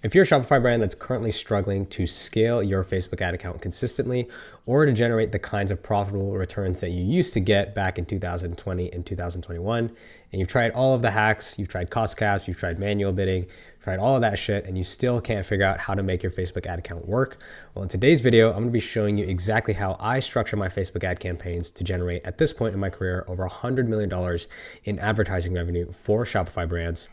If you're a Shopify brand that's currently struggling to scale your Facebook ad account consistently or to generate the kinds of profitable returns that you used to get back in 2020 and 2021, and you've tried all of the hacks, you've tried cost caps, you've tried manual bidding, tried all of that shit, and you still can't figure out how to make your Facebook ad account work, well, in today's video, I'm gonna be showing you exactly how I structure my Facebook ad campaigns to generate, at this point in my career, over $100 million in advertising revenue for Shopify brands.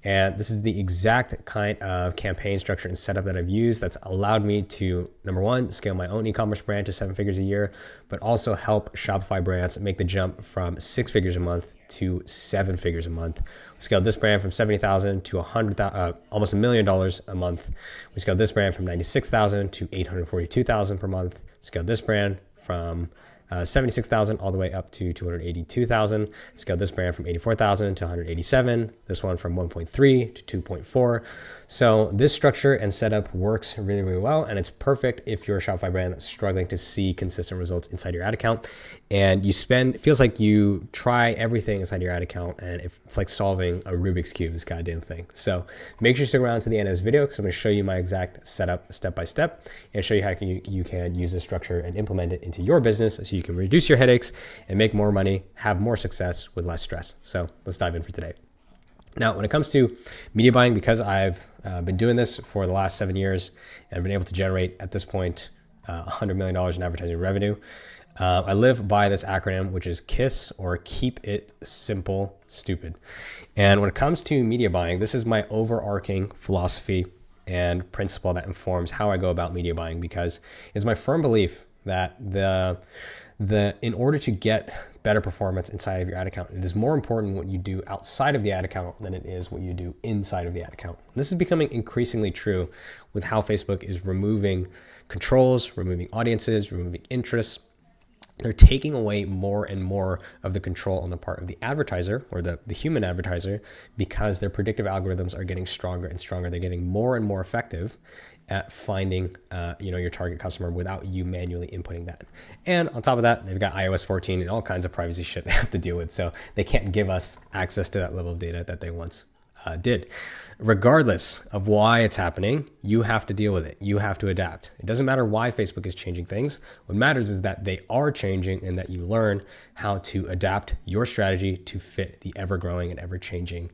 And this is the exact kind of campaign structure and setup that I've used that's allowed me to, number one, scale my own e-commerce brand to 7 figures a year, but also help Shopify brands make the jump from 6 figures a month to 7 figures a month. We scaled this brand from $70,000 to almost $1 million a month. We scaled this brand from $96,000 to $842,000 per month. Scaled this brand from 76,000 all the way up to 282,000. Scaled this brand from 84,000 to 187. This one from 1.3 to 2.4. So this structure and setup works really, really well. And it's perfect if you're a Shopify brand that's struggling to see consistent results inside your ad account. And it feels like you try everything inside your ad account and it's like solving a Rubik's Cube, this goddamn thing. So make sure you stick around to the end of this video because I'm going to show you my exact setup step by step and show you how you can use this structure and implement it into your business so you can reduce your headaches and make more money, have more success with less stress. So let's dive in for today. Now, when it comes to media buying, because I've been doing this for the last 7 years and I've been able to generate at this point $100 million in advertising revenue, I live by this acronym, which is KISS, or Keep It Simple Stupid. And when it comes to media buying, this is my overarching philosophy and principle that informs how I go about media buying, because it's my firm belief that in order to get better performance inside of your ad account, it is more important what you do outside of the ad account than it is what you do inside of the ad account. This is becoming increasingly true with how Facebook is removing controls, removing audiences, removing interests. They're taking away more and more of the control on the part of the advertiser, or the human advertiser, because their predictive algorithms are getting stronger and stronger. They're getting more and more effective at finding your target customer without you manually inputting that. And on top of that, they've got iOS 14 and all kinds of privacy shit they have to deal with. So they can't give us access to that level of data that they once did. Regardless of why it's happening, you have to deal with it. You have to adapt. It doesn't matter why Facebook is changing things. What matters is that they are changing and that you learn how to adapt your strategy to fit the ever-growing and ever-changing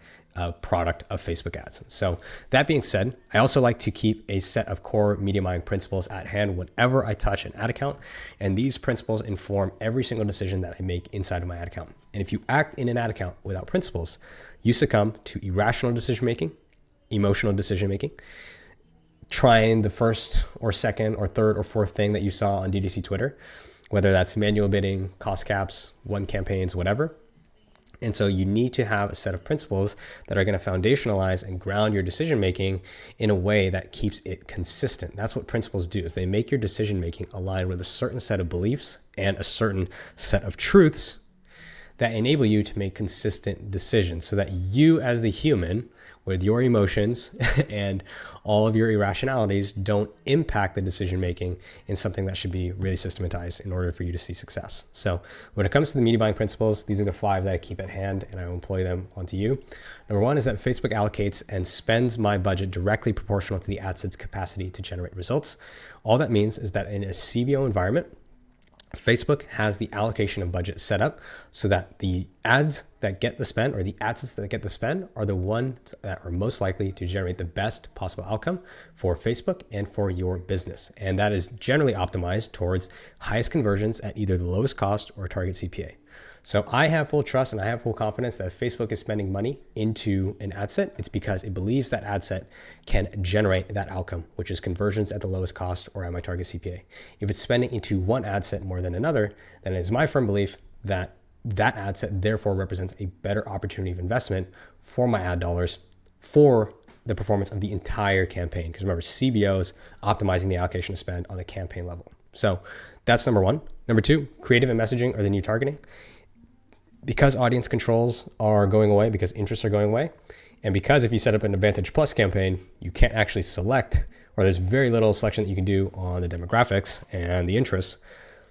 product of Facebook ads. So that being said, I also like to keep a set of core media buying principles at hand whenever I touch an ad account. And these principles inform every single decision that I make inside of my ad account. And if you act in an ad account without principles, you succumb to irrational decision-making, emotional decision-making, trying the first or second or third or fourth thing that you saw on DDC Twitter, whether that's manual bidding, cost caps, one campaigns, whatever. And so you need to have a set of principles that are going to foundationalize and ground your decision-making in a way that keeps it consistent. That's what principles do, is they make your decision-making align with a certain set of beliefs and a certain set of truths that enable you to make consistent decisions so that you as the human, with your emotions and all of your irrationalities, don't impact the decision-making in something that should be really systematized in order for you to see success. So when it comes to the media buying principles, these are the 5 that I keep at hand and I will employ them onto you. Number 1 is that Facebook allocates and spends my budget directly proportional to the ad set's capacity to generate results. All that means is that in a CBO environment, Facebook has the allocation of budget set up so that the ads that get the spend, or the ad sets that get the spend, are the ones that are most likely to generate the best possible outcome for Facebook and for your business. And that is generally optimized towards highest conversions at either the lowest cost or target CPA. So I have full trust and I have full confidence that if Facebook is spending money into an ad set, it's because it believes that ad set can generate that outcome, which is conversions at the lowest cost or at my target CPA. If it's spending into one ad set more than another, then it is my firm belief that that ad set therefore represents a better opportunity of investment for my ad dollars for the performance of the entire campaign. Because remember, CBO is optimizing the allocation of spend on the campaign level. So that's number 1. Number 2, creative and messaging are the new targeting. Because audience controls are going away, because interests are going away, and because if you set up an Advantage Plus campaign, you can't actually select, or there's very little selection that you can do on the demographics and the interests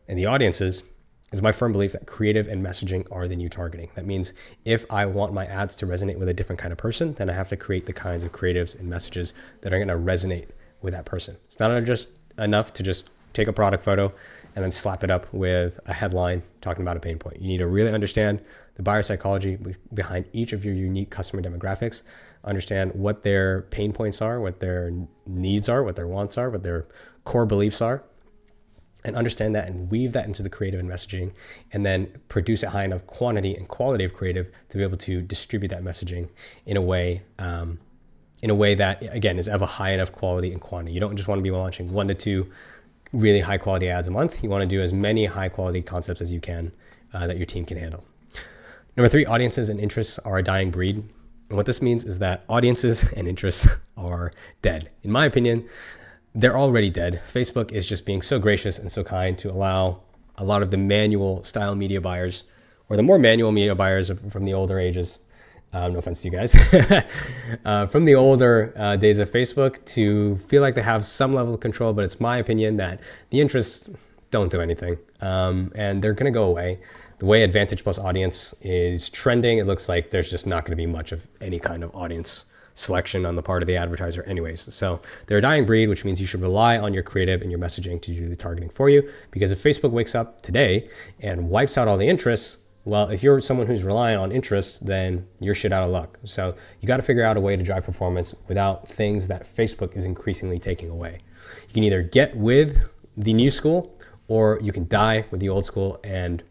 and the audiences, It's my firm belief that creative and messaging are the new targeting. That means if I want my ads to resonate with a different kind of person, then I have to create the kinds of creatives and messages that are going to resonate with that person. It's not just enough to just take a product photo and then slap it up with a headline talking about a pain point. You need to really understand the buyer psychology behind each of your unique customer demographics, understand what their pain points are, what their needs are, what their wants are, what their core beliefs are, and understand that and weave that into the creative and messaging, and then produce a high enough quantity and quality of creative to be able to distribute that messaging in a way that, again, is of a high enough quality and quantity. You don't just want to be launching 1 to 2 really high quality ads a month. You want to do as many high quality concepts as you can that your team can handle. Number 3, audiences and interests are a dying breed. And what this means is that audiences and interests are dead. In my opinion, they're already dead. Facebook is just being so gracious and so kind to allow a lot of the manual style media buyers, or the more manual media buyers from the older ages, no offense to you guys, from the older days of Facebook, to feel like they have some level of control. But it's my opinion that the interests don't do anything, and they're going to go away. The way Advantage Plus audience is trending, it looks like there's just not going to be much of any kind of audience selection on the part of the advertiser anyways. So they're a dying breed, which means you should rely on your creative and your messaging to do the targeting for you. Because if Facebook wakes up today and wipes out all the interests, well, if you're someone who's relying on interests, then you're shit out of luck. So you got to figure out a way to drive performance without things that Facebook is increasingly taking away. You can either get with the new school, or you can die with the old school and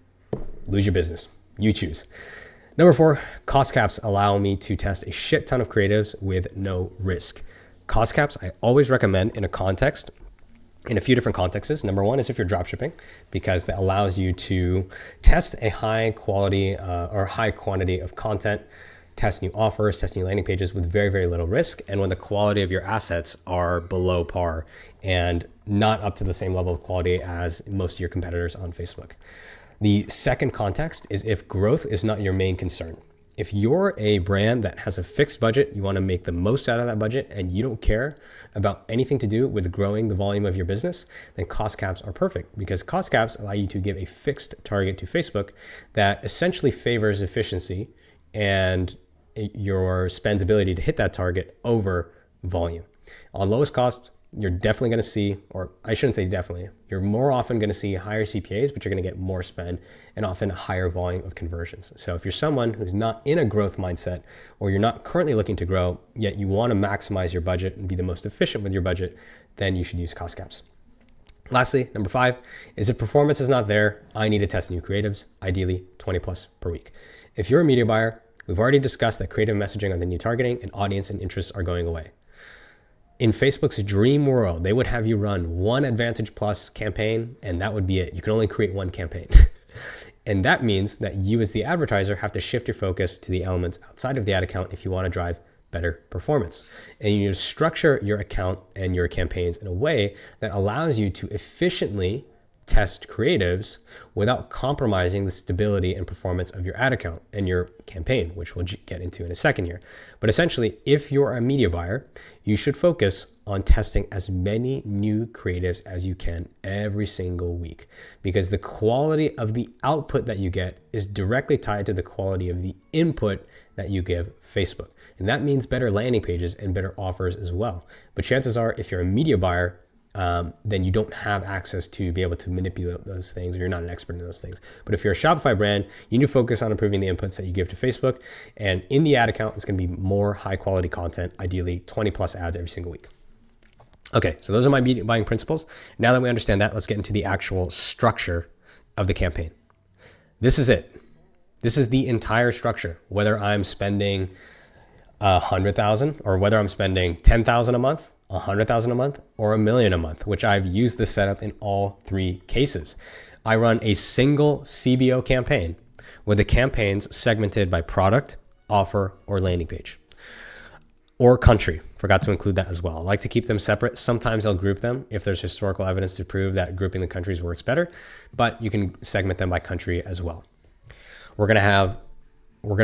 lose your business. You choose. Number 4, cost caps allow me to test a shit ton of creatives with no risk. Cost caps I always recommend in a few different contexts. Number 1 is if you're dropshipping, because that allows you to test a high quality or high quantity of content, test new offers, test new landing pages with very, very little risk. And when the quality of your assets are below par and not up to the same level of quality as most of your competitors on Facebook. The second context is if growth is not your main concern. If you're a brand that has a fixed budget, you want to make the most out of that budget, and you don't care about anything to do with growing the volume of your business, then cost caps are perfect, because cost caps allow you to give a fixed target to Facebook that essentially favors efficiency and your spend's ability to hit that target over volume. On lowest cost, you're definitely going to see, or I shouldn't say definitely, you're more often going to see higher CPAs, but you're going to get more spend and often a higher volume of conversions. So if you're someone who's not in a growth mindset, or you're not currently looking to grow, yet you want to maximize your budget and be the most efficient with your budget, then you should use cost caps. Lastly, number 5 is if performance is not there, I need to test new creatives, ideally 20 plus per week. If you're a media buyer, we've already discussed that creative messaging are the new targeting, and audience and interests are going away. In Facebook's dream world, they would have you run one Advantage Plus campaign, and that would be it. You can only create one campaign. And that means that you as the advertiser have to shift your focus to the elements outside of the ad account if you want to drive better performance. And you need to structure your account and your campaigns in a way that allows you to efficiently test creatives without compromising the stability and performance of your ad account and your campaign, which we'll get into in a second here. But essentially, if you're a media buyer, you should focus on testing as many new creatives as you can every single week, because the quality of the output that you get is directly tied to the quality of the input that you give Facebook. And that means better landing pages and better offers as well. But chances are, if you're a media buyer, then you don't have access to be able to manipulate those things, or you're not an expert in those things. But if you're a Shopify brand, you need to focus on improving the inputs that you give to Facebook. And in the ad account, it's going to be more high quality content, ideally 20 plus ads every single week. Okay, so those are my media buying principles. Now that we understand that, let's get into the actual structure of the campaign. This is it. This is the entire structure, whether I'm spending 100,000 or whether I'm spending 10,000 a month, 100,000 a month, or $1 million a month, which I've used this setup in all 3 cases. I run a single CBO campaign with the campaigns segmented by product, offer, or landing page, or country. Forgot to include that as well. I like to keep them separate. Sometimes I'll group them if there's historical evidence to prove that grouping the countries works better, but you can segment them by country as well. We're going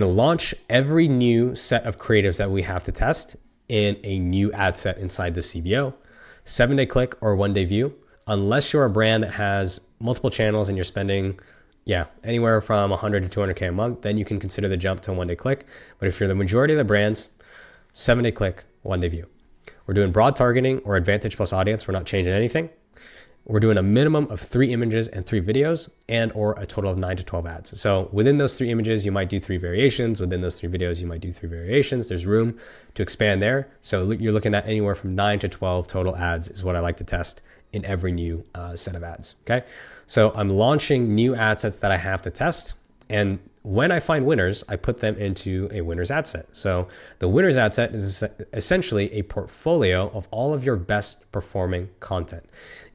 to launch every new set of creatives that we have to test in a new ad set inside the CBO, 7-day click or 1-day view. Unless you're a brand that has multiple channels and you're spending Yeah, anywhere from 100 to 200K a month, then you can consider the jump to a 1-day click. But if you're the majority of the brands, 7-day click, 1-day view. We're doing broad targeting or advantage plus audience. We're not changing anything. We're doing a minimum of 3 images and 3 videos and or a total of 9 to 12 ads. So within those 3 images, you might do 3 variations. Within those 3 videos, you might do 3 variations. There's room to expand there. So you're looking at anywhere from 9 to 12 total ads is what I like to test in every new set of ads. Okay. So I'm launching new ad sets that I have to test. And when I find winners, I put them into a winner's ad set. So the winner's ad set is essentially a portfolio of all of your best performing content.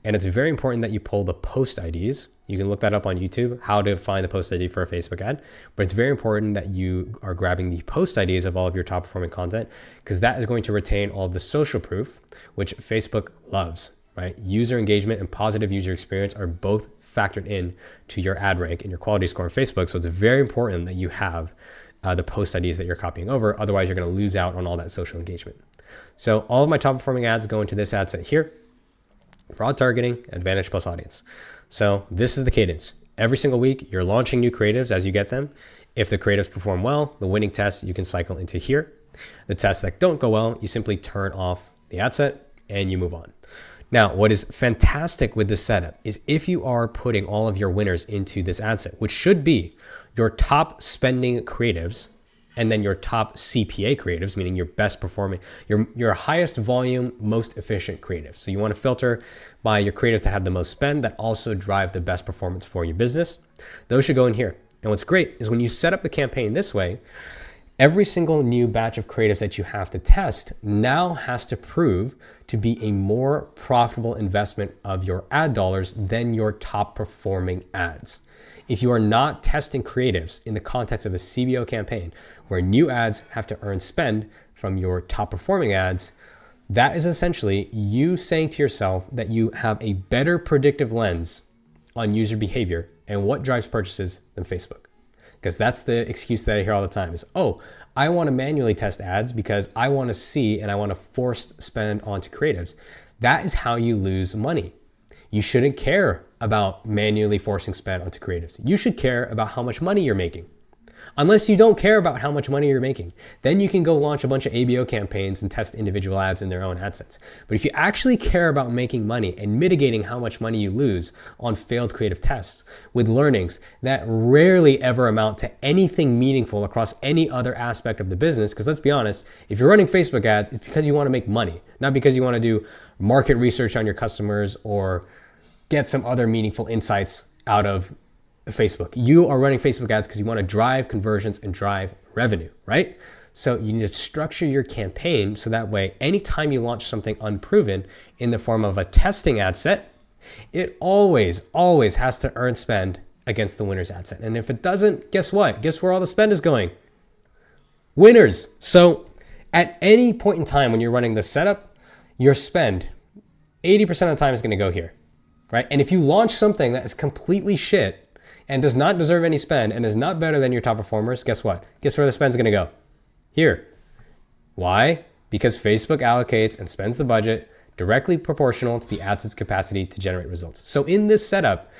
And it's very important that you pull the post IDs. You can look that up on YouTube, how to find the post ID for a Facebook ad. But it's very important that you are grabbing the post IDs of all of your top performing content, because that is going to retain all of the social proof, which Facebook loves, right? User engagement and positive user experience are both factored in to your ad rank and your quality score on Facebook. So it's very important that you have the post IDs that you're copying over. Otherwise, you're going to lose out on all that social engagement. So all of my top performing ads go into this ad set here. Broad targeting, advantage plus audience. So this is the cadence. Every single week, you're launching new creatives as you get them. If the creatives perform well, the winning tests you can cycle into here. The tests that don't go well, you simply turn off the ad set and you move on. Now, what is fantastic with this setup is if you are putting all of your winners into this ad set, which should be your top spending creatives, and then your top CPA creatives, meaning your best performing, your highest volume, most efficient creatives. So you want to filter by your creatives that have the most spend that also drive the best performance for your business. Those should go in here. And what's great is when you set up the campaign this way, every single new batch of creatives that you have to test now has to prove to be a more profitable investment of your ad dollars than your top performing ads. If you are not testing creatives in the context of a CBO campaign where new ads have to earn spend from your top performing ads, that is essentially you saying to yourself that you have a better predictive lens on user behavior and what drives purchases than Facebook. Because that's the excuse that I hear all the time is, oh, I want to manually test ads because I want to see and I want to force spend onto creatives. That is how you lose money. You shouldn't care about manually forcing spend onto creatives. You should care about how much money you're making. Unless you don't care about how much money you're making, then you can go launch a bunch of ABO campaigns and test individual ads in their own ad sets. But if you actually care about making money and mitigating how much money you lose on failed creative tests with learnings that rarely ever amount to anything meaningful across any other aspect of the business, because let's be honest, if you're running Facebook ads, it's because you want to make money, not because you want to do market research on your customers or get some other meaningful insights out of Facebook. You are running Facebook ads because you want to drive conversions and drive revenue, right? So you need to structure your campaign so that way, anytime you launch something unproven in the form of a testing ad set, it always has to earn spend against the winner's ad set. And if it doesn't, guess what? Guess where all the spend is going? Winners. So at any point in time when you're running the setup, your spend, 80% of the time is going to go here, right? And if you launch something that is completely shit and does not deserve any spend and is not better than your top performers, guess what? Guess where the spend's going to go? Here. Why? Because Facebook allocates and spends the budget directly proportional to the ad set's capacity to generate results. So in this setup,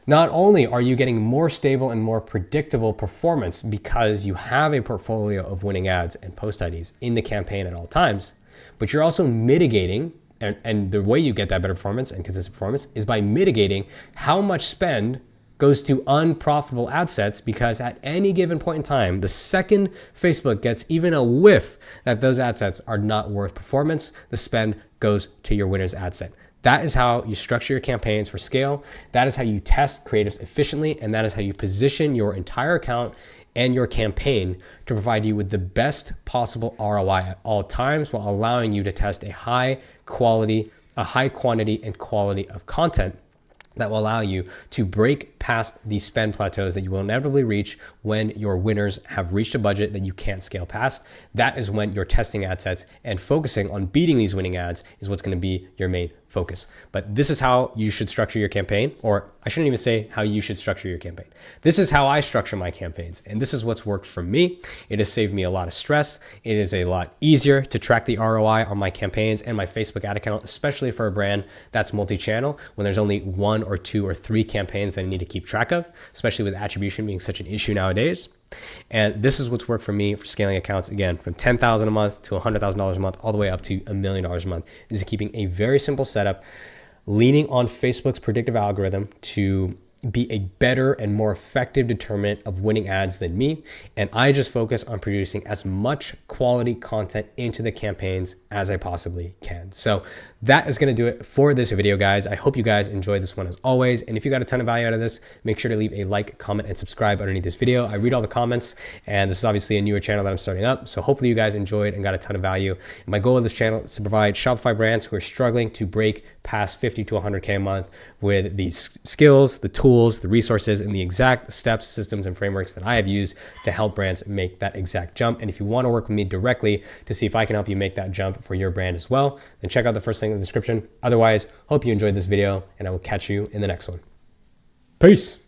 not only are you getting more stable and more predictable performance because you have a portfolio of winning ads and post IDs in the campaign at all times, but you're also mitigating, and the way you get that better performance and consistent performance is by mitigating how much spend goes to unprofitable ad sets, because at any given point in time, the second Facebook gets even a whiff that those ad sets are not worth performance, the spend goes to your winner's ad set. That is how you structure your campaigns for scale. That is how you test creatives efficiently. And that is how you position your entire account and your campaign to provide you with the best possible ROI at all times, while allowing you to test a high quantity and quality of content that will allow you to break past these spend plateaus that you will inevitably reach when your winners have reached a budget that you can't scale past. That is when you're testing ad sets and focusing on beating these winning ads is what's going to be your main focus. But this is how you should structure your campaign, or I shouldn't even say how you should structure your campaign. This is how I structure my campaigns, and this is what's worked for me. It has saved me a lot of stress. It is a lot easier to track the ROI on my campaigns and my Facebook ad account, especially for a brand that's multi-channel, when there's only 1 or 2 or 3 campaigns that I need to keep keep track of, especially with attribution being such an issue nowadays. And this is what's worked for me for scaling accounts, again, from $10,000 a month to $100,000 a month, all the way up to $1 million a month, is keeping a very simple setup, leaning on Facebook's predictive algorithm to be a better and more effective determinant of winning ads than me. And I just focus on producing as much quality content into the campaigns as I possibly can. So that is going to do it for this video, guys. I hope you guys enjoyed this one as always. And if you got a ton of value out of this, make sure to leave a like, comment, and subscribe underneath this video. I read all the comments, and this is obviously a newer channel that I'm starting up. So hopefully you guys enjoyed and got a ton of value. And my goal of this channel is to provide Shopify brands who are struggling to break past 50 to 100K a month with these skills, the tools, the resources, and the exact steps, systems, and frameworks that I have used to help brands make that exact jump. And if you want to work with me directly to see if I can help you make that jump for your brand as well, then check out the first link in the description. Otherwise, hope you enjoyed this video, and I will catch you in the next one. Peace.